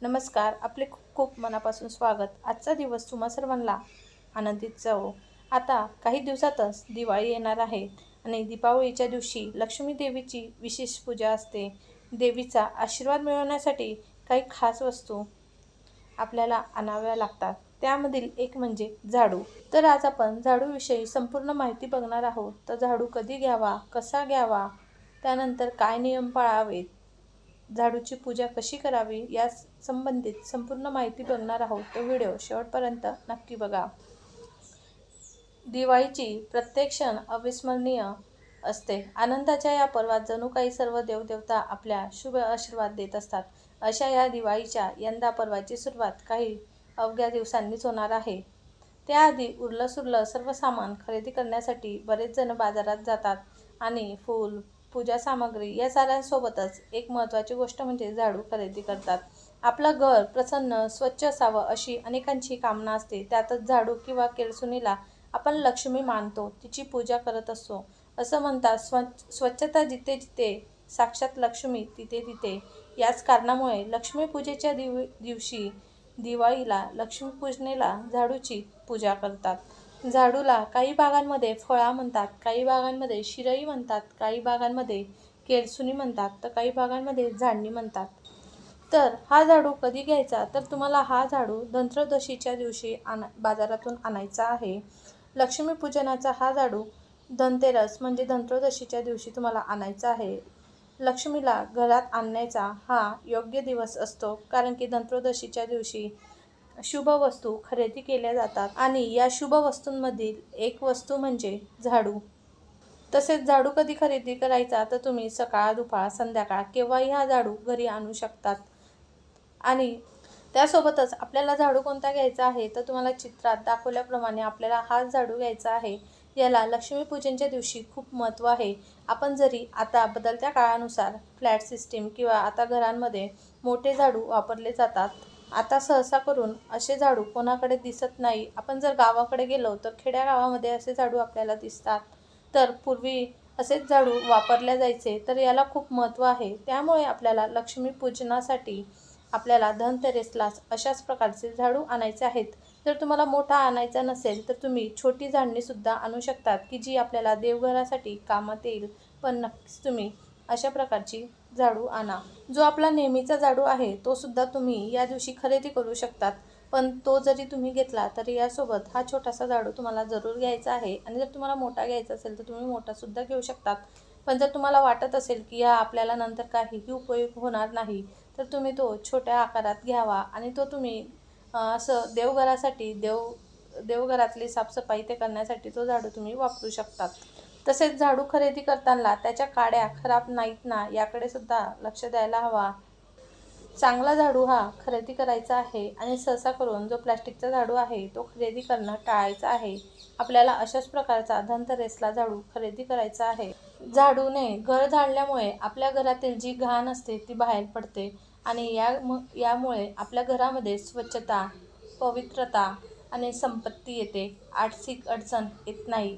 नमस्कार, आपले खूप खूप मनापासून स्वागत. आजचा दिवस तुम्हा सर्वांना आनंदित जावो. आता काही दिवसातच दिवाळी येणार आहे आणि दीपावलीच्या दिवशी लक्ष्मी देवीची विशेष पूजा असते. देवीचा आशीर्वाद मिळवण्यासाठी काही खास वस्तू आपल्याला आणाव्या लागतात. त्यामधील एक म्हणजे झाडू. तर आज आपण झाडूविषयी संपूर्ण माहिती बघणार आहोत. तर झाडू कधी घ्यावा, कसा घ्यावा, त्यानंतर काय नियम पाळावेत, झाडूची पूजा कशी करावी या संबंधित संपूर्ण माहिती बघणार आहोत. तो व्हिडिओ शेवटपर्यंत नक्की बघा. दिवाळीची प्रत्येक क्षण अविस्मरणीय असते. आनंदाच्या या पर्वात जणू काही सर्व देवदेवता आपल्या शुभ आशीर्वाद देत असतात. अशा या दिवाळीच्या यंदा पर्वाची सुरुवात काही अवघ्या दिवसांनीच होणार आहे. त्याआधी उरलं सर्व सामान खरेदी करण्यासाठी बरेच जण बाजारात जातात आणि फूल, पूजा सामग्री या साऱ्यांसोबतच एक महत्त्वाची गोष्ट म्हणजे झाडू खरेदी करतात. आपलं घर प्रसन्न, स्वच्छ असावं अशी अनेकांची कामना असते. त्यातच झाडू किंवा केळसुणीला आपण लक्ष्मी मानतो, तिची पूजा करत असतो. असं म्हणतात, स्वच्छता जिथे जिथे साक्षात लक्ष्मी तिथे तिथे. याच कारणामुळे लक्ष्मीपूजेच्या दिवशी दिवाळीला लक्ष्मीपूजनेला झाडूची पूजा करतात. झाडूला काही भागांमध्ये फळा म्हणतात, काही भागांमध्ये शिरई म्हणतात, काही भागांमध्ये केळसुणी म्हणतात, तर काही भागांमध्ये झाडणी म्हणतात. तर हा झाडू कधी घ्यायचा, तर तुम्हाला हा झाडू धनत्रयोदशीच्या दिवशी बाजारातून आणायचा आहे. लक्ष्मीपूजनाचा हा झाडू धनतेरस म्हणजे धनत्रयोदशीच्या दिवशी तुम्हाला आणायचा आहे. लक्ष्मीला घरात आणण्याचा हा योग्य दिवस असतो, कारण की धनत्रयोदशीच्या दिवशी शुभ वस्तू खरेदी केल्या जातात आणि या शुभ वस्तूंमधील एक वस्तू म्हणजे झाडू. तसेच झाडू कधी खरेदी करायचा, तर तुम्ही सकाळ, दुपार, संध्याकाळ केव्हाही हा झाडू घरी आणू शकतात. आणि त्यासोबतच आपल्याला झाडू कोणता घ्यायचा आहे, तर तुम्हाला चित्रात दाखवल्याप्रमाणे आपल्याला हाच झाडू घ्यायचा आहे. याला लक्ष्मीपूजनच्या दिवशी खूप महत्त्व आहे. आपण जरी आता बदलत्या काळानुसार फ्लॅट सिस्टीम किंवा आता घरांमध्ये मोठे झाडू वापरले जातात. आता सहसा करून असे झाडू कोणाकडे दिसत नाही. आपण जर गावाकडे गेलो तर खेड्यागावामध्ये असे झाडू आपल्याला दिसतात. तर पूर्वी असेच झाडू वापरले जायचे. तर याला खूप महत्त्व आहे. त्यामुळे आपल्याला लक्ष्मीपूजनासाठी आपल्याला धनतेरसलाच अशाच प्रकारचे झाडू आणायचे आहेत. जर तुम्हाला मोठा आणायचा नसेल तर तुम्ही छोटी झाडणीसुद्धा आणू शकतात, की जी आपल्याला देवघरासाठी कामात येईल. पण नक्कीच तुम्ही अशा प्रकारची झाडू आणा. जो आपला नेहमीचा झाडू आहे तो सुद्धा तुम्ही या दिवशी खरेदी करू शकतात. पण तो जरी तुम्ही घेतला तरी यासोबत हा छोटासा झाडू तुम्हाला जरूर घ्यायचा आहे. आणि जर तुम्हाला मोठा घ्यायचा असेल तर तुम्ही मोठासुद्धा घेऊ शकतात. पण जर तुम्हाला वाटत असेल की हा आपल्याला नंतर काहीही उपयोग होणार नाही, तर तुम्ही तो छोट्या आकारात घ्यावा आणि तो तुम्ही असं देवघरासाठी देवघरातली साफसफाई ते करण्यासाठी तो झाडू तुम्ही वापरू शकतात. तसेच झाडू खरेदी करताना त्याच्या काड्या खराब नाहीत ना, याकडे सुद्धा लक्ष द्यायला हवा. चांगला झाडू हा खरेदी करायचा आहे आणि सहसा करून जो प्लॅस्टिकचा झाडू आहे तो खरेदी करणं टाळायचं आहे. आपल्याला अशाच प्रकारचा धनतेरसला झाडू खरेदी करायचा आहे. झाडूने घर झाडल्यामुळे आपल्या घरातील जी घाण असते ती बाहेर पडते आणि यामुळे आपल्या घरामध्ये स्वच्छता, पवित्रता आणि संपत्ती येते. आर्थिक अडचण येत नाही.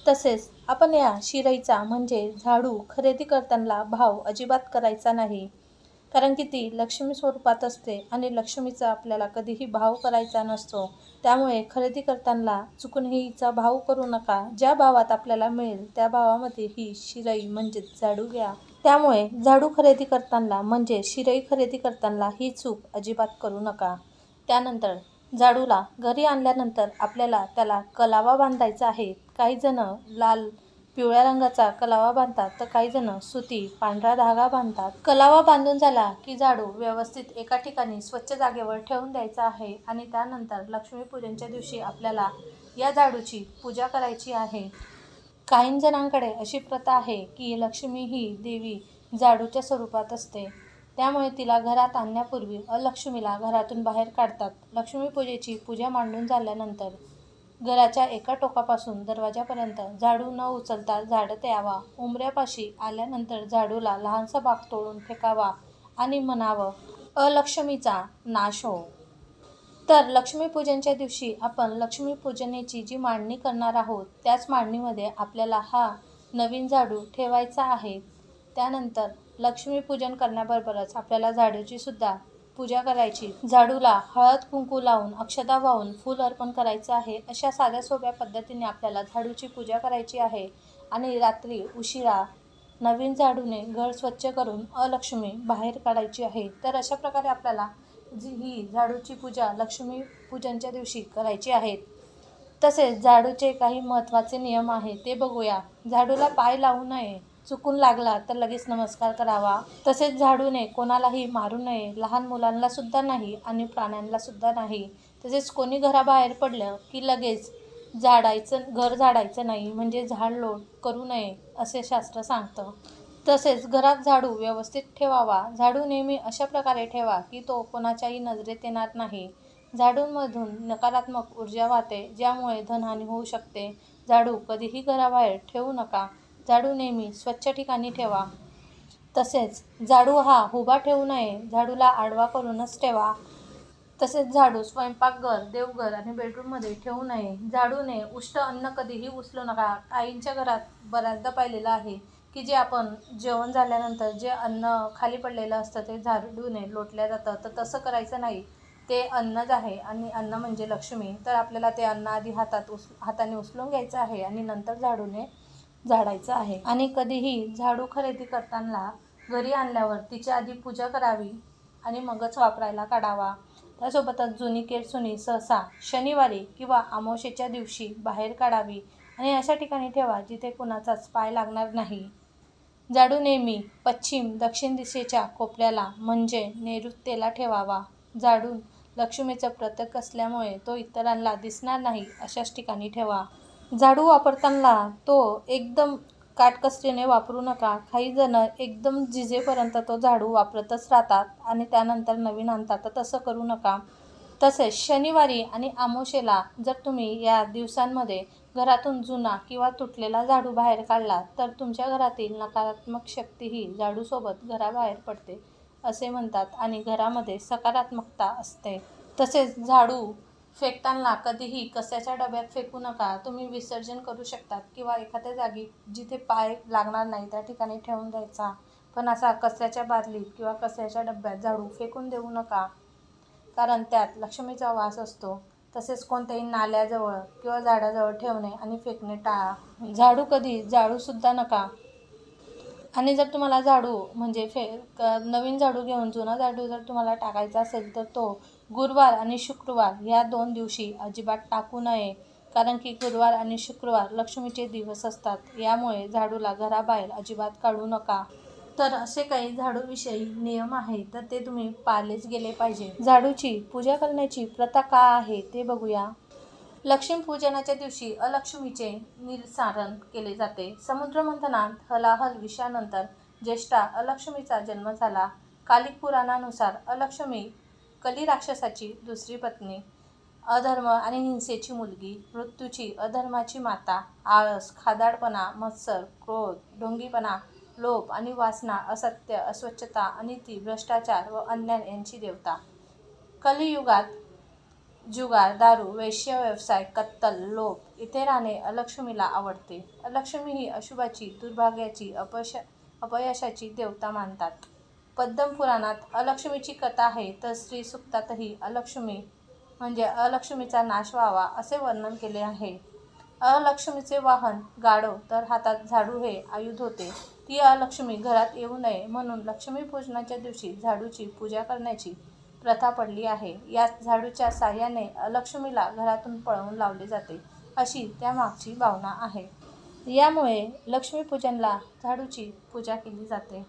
तसेच आपण या शिराईचा म्हणजे झाडू खरेदी करताना भाव अजिबात करायचा नाही, कारण की ती लक्ष्मी स्वरूपात असते आणि लक्ष्मीचा आपल्याला कधीही भाव करायचा नसतो. त्यामुळे खरेदी करताना चुकूनही हिचा भाव करू नका. ज्या भावात आपल्याला मिळेल त्या भावामध्ये ही शिराई म्हणजेच झाडू घ्या. त्यामुळे झाडू खरेदी करताना म्हणजे शिराई खरेदी करताना ही चूक अजिबात करू नका. त्यानंतर झाडूला घरी आणल्यानंतर आपल्याला त्याला कलावा बांधायचा आहे. काही जण लाल पिवळ्या रंगाचा कलावा बांधतात, तर काही जण सुती पांढरा धागा बांधतात. कलावा बांधून झाला की झाडू व्यवस्थित एका ठिकाणी स्वच्छ जागेवर ठेवून द्यायचा आहे आणि त्यानंतर लक्ष्मीपूजनच्या दिवशी आपल्याला या झाडूची पूजा करायची आहे. काही जणांकडे अशी प्रथा आहे की लक्ष्मी ही देवी झाडूच्या स्वरूपात असते. त्यामुळे तिला घरात आणण्यापूर्वी अलक्ष्मीला घरातून बाहेर काढतात. लक्ष्मीपूजेची पूजा मांडून झाल्यानंतर घराच्या एका टोकापासून दरवाजापर्यंत झाडू न उचलता झाडत यावा. उंबऱ्यापाशी आल्यानंतर झाडूला लहानसा भाग तोडून फेकावा आणि म्हणावं, अलक्ष्मीचा नाश हो. तर लक्ष्मीपूजनच्या दिवशी आपण लक्ष्मीपूजनेची जी मांडणी करणार आहोत त्याच मांडणीमध्ये आपल्याला हा नवीन झाडू ठेवायचा आहे. त्यानंतर लक्ष्मीपूजन करण्याबरोबरच आपल्याला झाडूची सुद्धा पूजा करायची. झाडूला हळद कुंकू लावून अक्षता वाहून फूल अर्पण करायचं आहे. अशा साध्या सोप्या पद्धतीने आपल्याला झाडूची पूजा करायची आहे. आणि रात्री उशिरा नवीन झाडूने घर स्वच्छ करून अलक्ष्मी बाहेर काढायची आहे. तर अशा प्रकारे आपल्याला ही झाडूची पूजा लक्ष्मी पूजनच्या दिवशी करायची आहे. तसेच झाडूचे काही महत्त्वाचे नियम आहे ते बघूया. झाडूला पाय लावू नये. चुकून लागला तर लगेच नमस्कार करावा. तसेच झाडूने कोणालाही मारू नये. लहान मुलांना सुद्धा नाही आणि प्राण्यांना सुद्धा नाही. तसेच कोणी घराबाहेर पडलं की लगेच घर झाडायचं नाही, म्हणजे झाडलोट करू नये असे शास्त्र सांगतं. तसेच घरात झाडू व्यवस्थित ठेवावा. झाडू नेहमी अशा प्रकारे ठेवा की तो कोणाच्याही नजरेत येणार नाही. झाडूंमधून नकारात्मक ऊर्जा वाहते, ज्यामुळे धनहानी होऊ शकते. झाडू कधीही घराबाहेर ठेवू नका. झाडू नेहमी स्वच्छ ठिकाणी ठेवा. तसेच झाडू हा उभा ठेवू नये. झाडूला आडवा करूनच ठेवा. तसेच झाडू स्वयंपाकघर, देवघर आणि बेडरूममध्ये ठेवू नये. झाडूने उष्ट अन्न कधीही उचलू नका. आईंच्या घरात बऱ्याचदा पाहिलेलं आहे की जे आपण जेवण झाल्यानंतर जे अन्न खाली पडलेलं असतं ते झाडूने लोटल्या जातं. तर तसं करायचं नाही. ते अन्नच आहे आणि अन्न म्हणजे लक्ष्मी. तर आपल्याला ते अन्न आधी हाताने उचलून घ्यायचं आहे आणि नंतर झाडूने झाडायचं आहे. आणि कधीही झाडू खरेदी करताना घरी आणल्यावर तिची आधी पूजा करावी आणि मगच वापरायला काढावा. त्यासोबतच जुनी केरसुणी सहसा शनिवारी किंवा अमावस्येच्या दिवशी बाहेर काढावी आणि अशा ठिकाणी ठेवा जिथे कुणाचाच पाय लागणार नाही. झाडू नेहमी पश्चिम दक्षिण दिशेच्या कोपऱ्याला म्हणजे नैऋत्येला ठेवावा. झाडू लक्ष्मीचं प्रतीक असल्यामुळे तो इतरांना दिसणार नाही अशाच ठिकाणी ठेवा. झाडू वापरताना तो एकदम काटकसरीने वापरू नका. काही जण एकदम झिजेपर्यंत तो झाडू वापरतच राहतात आणि त्यानंतर नवीन आणतात. तर तसं करू नका. तसेच शनिवारी आणि अमावस्येला जर तुम्ही या दिवसांमध्ये घरातून जुना किंवा तुटलेला झाडू बाहेर काढला तर तुमच्या घरातील नकारात्मक शक्तीही झाडूसोबत घराबाहेर पडते असे म्हणतात आणि घरामध्ये सकारात्मकता असते. तसेच झाडू फेकताना कधीही कचऱ्याच्या डब्यात फेकू नका. तुम्ही विसर्जन करू शकतात किंवा एखाद्या जागी जिथे पाय लागणार नाही त्या ठिकाणी ठेवून द्यायचा. पण असा कचऱ्याच्या बादलीत किंवा कचऱ्याच्या डब्यात झाडू फेकून देऊ नका, कारण त्यात लक्ष्मीचा वास असतो. तसेच कोणत्याही नाल्याजवळ किंवा झाडाजवळ ठेवणे आणि फेकणे टाळा. झाडू कधी जाळूसुद्धा नका. आणि जर तुम्हाला झाडू म्हणजे नवीन झाडू घेऊन जुना झाडू जर तुम्हाला टाकायचा असेल तर तो गुरुवार आणि शुक्रवार या 2 दिवशी अजिबात टाकू नये, कारण की गुरुवार आणि शुक्रवार लक्ष्मीचे दिवस असतात. यामुळे झाडूला घराबाहेर अजिबात काढू नका. तर असे काही झाडूविषयी नियम आहेत तर ते तुम्ही पाळलेच गेले पाहिजे. झाडूची पूजा करण्याची प्रथा का आहे ते बघूया. लक्ष्मीपूजनाच्या दिवशी अलक्ष्मीचे निरसारण केले जाते. समुद्रमंथनात हलाहल विषानंतर ज्येष्ठा अलक्ष्मीचा जन्म झाला. कालिक पुराणानुसार अलक्ष्मी कली राक्षसाची दुसरी पत्नी, अधर्म आणि हिंसेची मुलगी, मृत्यूची, अधर्माची माता, आळस, खादाडपणा, मत्सर, क्रोध, ढोंगीपणा, लोभ आणि वासना, असत्य, अस्वच्छता, अनिती, भ्रष्टाचार व अन्याय यांची देवता. कलियुगात जुगार, दारू, वेश्या व्यवसाय, कत्तल, लोभ इथे राहणे अलक्ष्मीला आवडते. अलक्ष्मी ही अशुभाची, दुर्भाग्याची, अपयशाची देवता मानतात. पद्म पुराणात अलक्ष्मीची कथा आहे तर श्री सूक्तातही अलक्ष्मी म्हणजे अलक्ष्मीचा नाश व्हावा असे वर्णन केले आहे. अलक्ष्मीचे वाहन गाढव तर हातात झाडू हे आयुध होते. ती अलक्ष्मी घरात येऊ नये म्हणून लक्ष्मीपूजनाच्या दिवशी झाडूची पूजा करण्याची प्रथा पडली आहे. याच झाडूच्या साहाय्याने अलक्ष्मीला घरातून पळवून लावले जाते अशी त्यामागची भावना आहे. यामुळे लक्ष्मीपूजनाला झाडूची पूजा केली जाते.